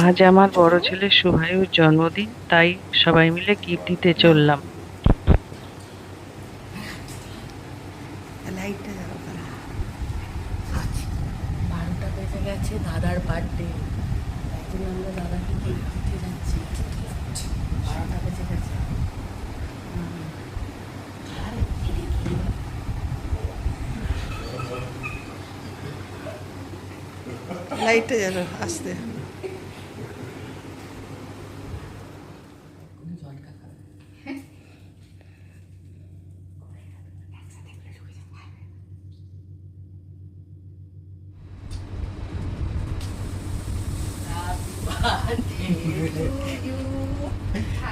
আজ আমার বড় ছেলে শুভায়ুর জন্মদিন, তাই সবাই মিলে গিফট দিতে চললাম। লাইটটা জ্বালাও তারা। 12টা বেজে গেছে, দাদার বার্থডে, তাই জন্য আমরা দাদাকে গিফট দিতে যাচ্ছি। 12টা বেজে গেছে। লাইটটা জ্বালাও আস্তে।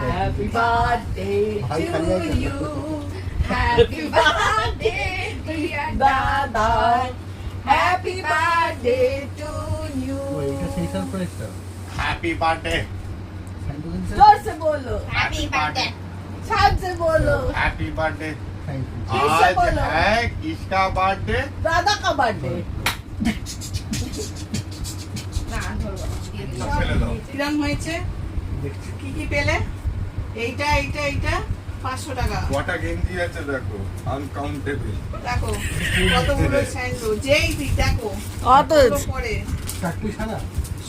Happy birthday to you. Happy birthday dear Dada. Happy birthday to you. Happy birthday जोर से बोलो. हैप्पी बर्थडे शान से बोलो. हैप्पी बर्थडे किससे आज बोलो? है किसका बर्थडे दादा का बर्थडे. ফেলে দাও কিরম হয়েছে? কি কি পেলে? এইটা এইটা এইটা 500 টাকা। কটা গেঞ্জি আছে দেখো আনকাউন্টেবল দেখো কতগুলো স্যান্ডো, যেই দিক দেখো কত পরে চাকরি সারা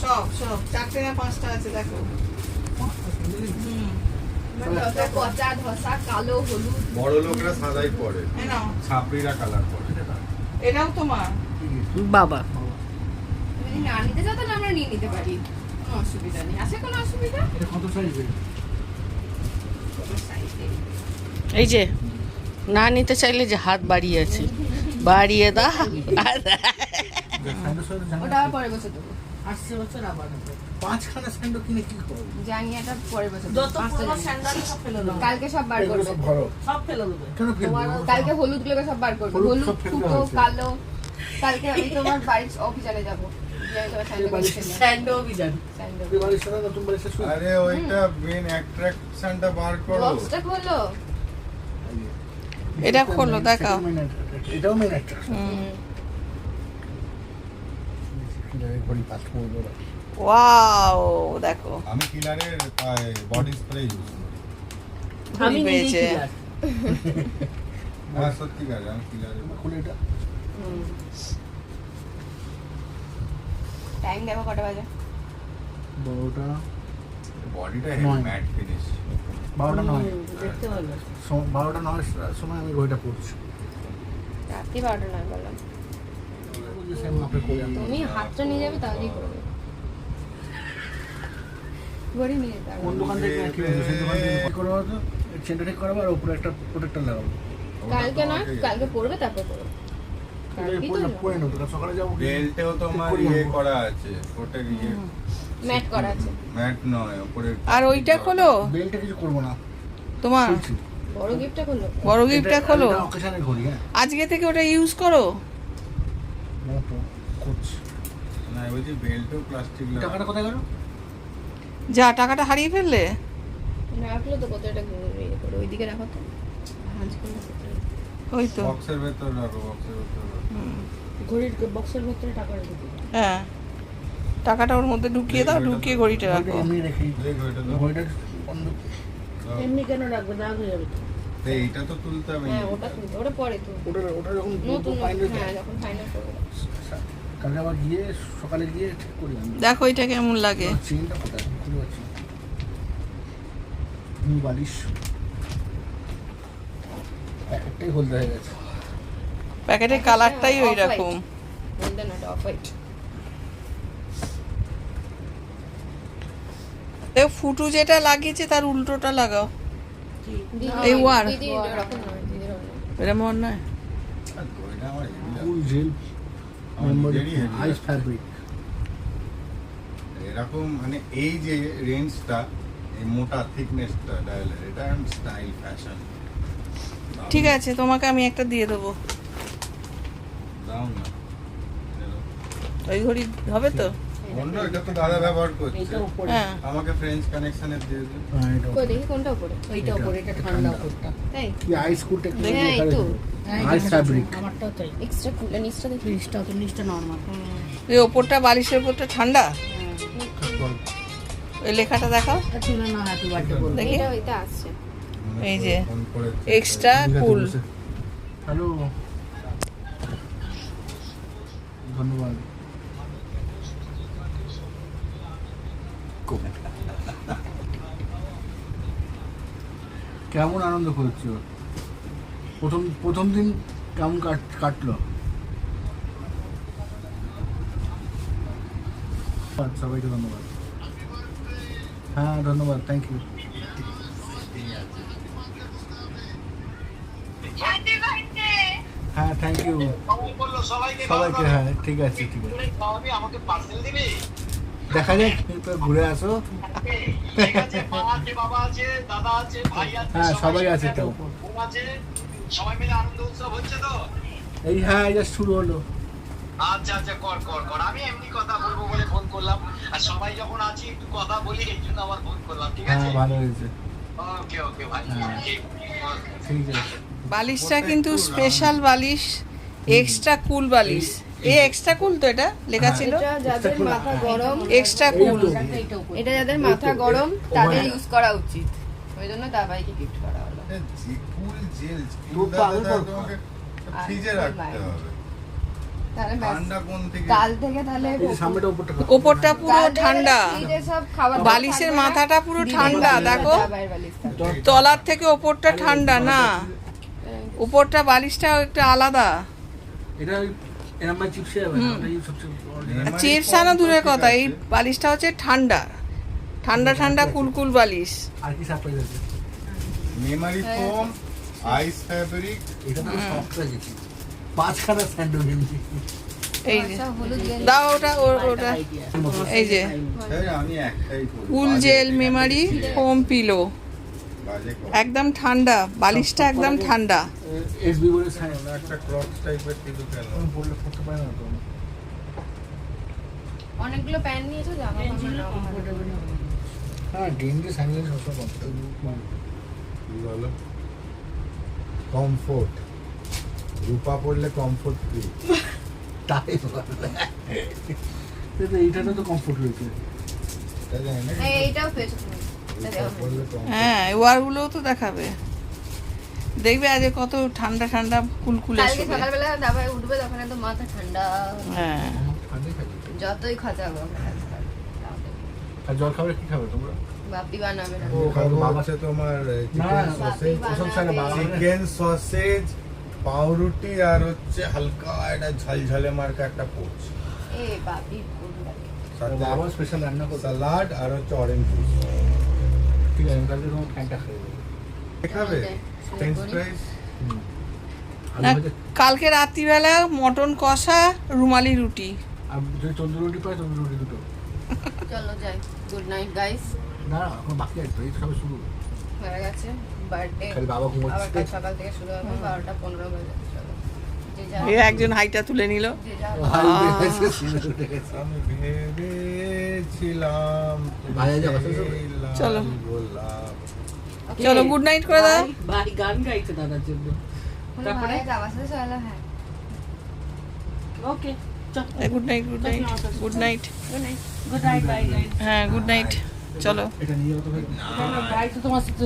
সব সব 4টে না 5টা আছে দেখো। পচা ধসা কালো হলুদ বড় লোকরা সাদাই পরে এই নাও, ছাপড়িরা কালার পরে এটাও তোমার। বাবা তুমি না নিতে চাও তাহলে আমরা নিয়ে নিতে পারি, কোনো অসুবিধা নেই। আছে কোনো অসুবিধা? এটা কত সাইজ? এই যে না নিতে চাইলে যে হাত বাড়িয়েছে, বাড়িয়ে দা। ওটা আবার পরে বসে দেবো। 80 বছর আবার হবে। 5খানা স্যান্ডো কিনে কি করব? জাঙ্গিয়াটা পরে বসে দেবো। যত পুরো স্যান্ডেল সব ফেলে দাও। কালকে সব বার এগুলো করবে, সব ভরো। সব ফেলে দেবে। কেন ফেলবো? কালকে হলুদ গুলোকে সব বার করবে। হলুদ হলুদ সব ফেলে ফুটো দেওয়া হয়েছে। কালো। কালকে আমি তোমার বাড়ির অফিসারে যাবো, গিয়ে তোমার স্যান্ডেল কিনে নিয়ে আসবো। স্যান্ডো অভিযান। স্যান্ডেল এই বাড়ির সাথে নতুন বাড়ির শেষ হয়ে আরে ওইটা মেন অ্যাট্রাকশনটা বার করো বক্সটা খোলো। এটা খোলো দেখাও। এটাও মেন অ্যাট্রাকশন। ঘড়ি পাঁচ পড়বো। ওয়াও দেখো আমি কিলারের বডি স্প্রে ইউজ করি আমি পেয়েছে। নিজেই কিলার। হ্যাঁ সত্যিকার আমি কিলারের খুলে এটা টাইম দেখো কটা বাজে। 12টা বডিটা নয়। হেভি ম্যাট ফিনিশ 12টা নয়। দেখতে ভালো। 12টা 9 সময় আমি ঘড়িটা পড়ছি। রাত্রি 12টা নয় বললাম। তুমি হাতটা নিয়ে যাবে তাহলেই করবে। ঘড়ি নিয়ে যেতে হবে। কোন দোকান থেকে কি বলছো? সেই দোকান থেকে কি করবো তো? সেন্টারে করাবো আর উপরে একটা প্রোটেক্টর লাগাবো। কালকে নয়, কালকে পড়বে তারপর করবে। কালকেই তো পরে নেবো, কাল সকালে যাবো। বেল্টেও তোমার করি ইয়ে আমরা। করা আছে ওটা ইয়ে ম্যাট করা আছে। ম্যাট নয় উপরে আর ওইটা খোলো বেল্টে কিছু করবো না। তোমার খুলছি। বড় গিফটটা খোলো। বড় গিফটটা খোলো। এটা অকেশনের ঘড়ি, হ্যাঁ। আজকে থেকে ওটা ইউজ করো। না তো করছি। না ওই যে বেল্টও প্লাস্টিক টাকাটা কোথায় গেল? যা টাকাটা হারিয়ে ফেললে। রাখলো তো কত এটা ইয়ে করে ওইদিকে রাখো তো। ভাঁজ করলে কোথায়? ওই তো বক্সের ভেতর রাখো বক্সের ভেতর রাখো। ঘড়ির বক্সের ভেতরে টাকা রেখে দিও। হ্যাঁ টাকাটা ওর মধ্যে ঢুকিয়ে দাও, ঢুকিয়ে ঘড়িটা ঘড়িটা রাখো। এমনি রেখে দেখ ওইটা তো ঘড়িটা বন্ধ। এমনি কেন রাখবে? দাগ হয়ে যাবে তো। এইটা তো তুলতে হবে হ্যাঁ ওটা তুলতে, ওটা পরে তো। ওটা যখন নতুন ফাইনাল, হ্যাঁ যখন ফাইনাল করবে। কালকে আবার গিয়ে সকালে গিয়ে ঠিক করি আমি। দেখো এটা কেমন লাগে। চেনটা কোথায় খুলে পাচ্ছি না। বালিশ একটাই হলদে হয়ে গেছে। প্যাকেটের কালারটাই ওই রকম। বলতে না এটা অফ হোয়াইট। দেখো ফুটু যেটা লাগিয়েছে তার উল্টোটা লাগাও। এই ওয়ার দিদি এরকম নয়, দিদির অন্য। এটা মনে নয়। আর ওইটা আমার হেভি লাগে। ফুল জেল আমার নিজেরই heavy আইস লাগে। ফ্যাব্রিক। এরকম মানে এই যে রেঞ্জটা এই মোটা থিকনেসটা ডায়ালের এটা স্টাইল ফ্যাশন ঠিক আছে তোমাকে আমি একটা দিয়ে দেবো। দাও না ওই ঘড়ি হবে তো? অন্য এটা তো দাদা ব্যবহার করছে এইটা উপরে। হ্যাঁ আমাকে ফ্রেঞ্চ কানেকশনের দিয়ে দিন হ্যাঁ এটা কই দেখি কোনটা উপরে? এইটা উপরে, এটা ঠান্ডা উপরটা। তাই কি আইস কুলটা হ্যাঁ, এই তো। হ্যাঁ, আইস এটা ফ্যাব্রিক। আমারটাও তাই। এক্সট্রা খুলে নিচটা দেখি। নিচটা তো নিচটা নরমাল। এই ওপরটা বালিশের ওপরটা ঠান্ডা। ওই লেখাটা দেখাও তুলে না হ্যাপি বার্থডে বলবে। দেখি। এটা ওইটা আসছে। এই যে ফোন করেছে। এক্সট্রা কুল। হ্যালো, ধন্যবাদ। কেমন আনন্দ করছো? প্রথম দিন কেমন কাটলো? সবাইকে ধন্যবাদ। হ্যাঁ ধন্যবাদ, থ্যাংক ইউ। হ্যাঁ থ্যাংক ইউ সবাইকে। হ্যাঁ ঠিক আছে ঠিক আছে, দেখা যাক, ঘুরে আসো। হ্যাঁ সবাই আছে তো, সবাই মিলে আনন্দ উৎসব হচ্ছে তো। এই হ্যাঁ জাস্ট শুরু হলো। আচ্ছা আচ্ছা, কর কর কর। আমি এমনি কথা বলবো বলে ফোন করলাম, আর সবাই যখন আছি একটু কথা বলি, এই জন্য আবার ফোন করলাম। ঠিক আছে, হ্যাঁ ভালো হয়েছে। ওকে ওকে ভাই, ঠিক ঠিক আছে। বালিশটা কিন্তু স্পেশাল বালিশ, এক্সট্রা কুল বালিশ। এই এক্সট্রা কুল তো এটা লেখা ছিল, এটা যাদের মাথা গরম, এক্সট্রা কুল। এটা যাদের মাথা গরম তাদের ইউজ করা উচিত, ওই জন্য দাবাইকে গিফট করা হলো। কুল জেল, কুল দাদা তোমাকে ফ্রিজে রাখতে হবে। তাহলে ব্যাস, ঠান্ডা কোন থেকে? কাল থেকে তাহলে এই যে সামনেটা উপরটা ওপরটা পুরো কাল থেকে ঠান্ডা, ফ্রিজে সব খাবার বালিশের মাথাটা পুরো ঠান্ডা। দেখো দাবাইয়ের বালিশ থাকবে। তলার থেকে ওপরটা ঠান্ডা না, উপরটা বালিশটা একটু আলাদা। এটা এরকম ভাবে চিপসে যাবে না, ওটাই সবচেয়ে original। চিপস আনা দূরের কথা, এই বালিশটা হচ্ছে ঠান্ডা ঠান্ডা ঠান্ডা কুলকুল বালিশ। আর কি সারপ্রাইজ আছে? মেমারি ফোম, আইস ফ্যাব্রিক। এটা তো সফট হয়ে গেছে। 5খানা স্যান্ডো গেঞ্জি। এই যে আচ্ছা, হলুদ গেঞ্জি। দাও ওটা ওটা, এই যে এই আমি একটাই করি। কুল জেল মেমারি ফোম পিলো, বাজে কথা। একদম ঠান্ডা বালিশটা, একদম ঠান্ডা। এসবি বলে সাইন একটা ক্রক্স টাইপের টিলু কেন? বললে পড়তে পারে না তো। অনেকগুলো প্যান্ট নিয়েছো, জামা কাপড় নাও ভালো। হ্যাঁ গেঞ্জি সাইন সবসময় কমফোর্টেবল। কি বলো? কমফোর্ট। রূপা পড়লে কমফোর্ট ফ্রি। তাই বলে। এইটাতে তো কমফোর্ট রয়েছে। এটা জানি না। এইটাও পেয়েছো তুমি। রূপা পড়লে comfort। হ্যাঁ ওয়ারগুলোও তো দেখাবে, দেখবে আজ কত ঠান্ডা ঠান্ডা কুলকুলে কালকে শোবে। সকালবেলা দাবাই উঠবে তখন একদম মাথা ঠান্ডা, হ্যাঁ ঠান্ডাই খাবে। যতই খাঁচা হোক। আর জল খাবে কি খাবে তোমরা? বাপি বানাবে না। ও খাবো হচ্ছে তোমার না, চিকেন সসেজ, ওসব ছাড়া বাবা চিকেন সসেজ, পাউরুটি আর হচ্ছে হালকা একটা ঝালঝালে মার্কা একটা পোচ, এ বাপি উঠবে। সাথে বাবা স্পেশাল রান্না করতে। সালাড আর হচ্ছে অরেঞ্জ জুস। ঠিক আছে, কালকে তোমার ফ্যানটা খেয়ে দেবো। খাবে ফ্রেঞ্চ ফ্রাইজ। না, কালকে রাত্রিবেলা মটন কষা, রুমালি রুটি। আর যদি তন্দুর রুটি পাই, তন্দুর রুটি দুটো। চলো যাই, গুড নাইট গাইস। না এখন বাকি আছে, এই সবে শুরু। হয়ে গেছে বার্থডে, খালি বাবা ঘুমোচ্ছে। আবার কাল সকাল থেকে শুরু হবে 12টা 15 বাজে। চলো যে যা এই একজন হাইটা তুলে নিল। যে যা ভাই দেখেছে, সিনেমা দেখেছে। আমি ভেবেছিলাম বাইরে যাবো, চলো। গোলাপ। চলো গুড নাইট করে দাও। ভাই গান গাইছে দাদার জন্য। তারপরে যাওয়ার সাথে চলো। হ্যাঁ ওকে চল, good night good night good night. Good night. Good night bye guys. হ্যাঁ গুড নাইট, চলো। এটা নিয়ে যাও তো ভাই। গাইস তো তোমার সাথে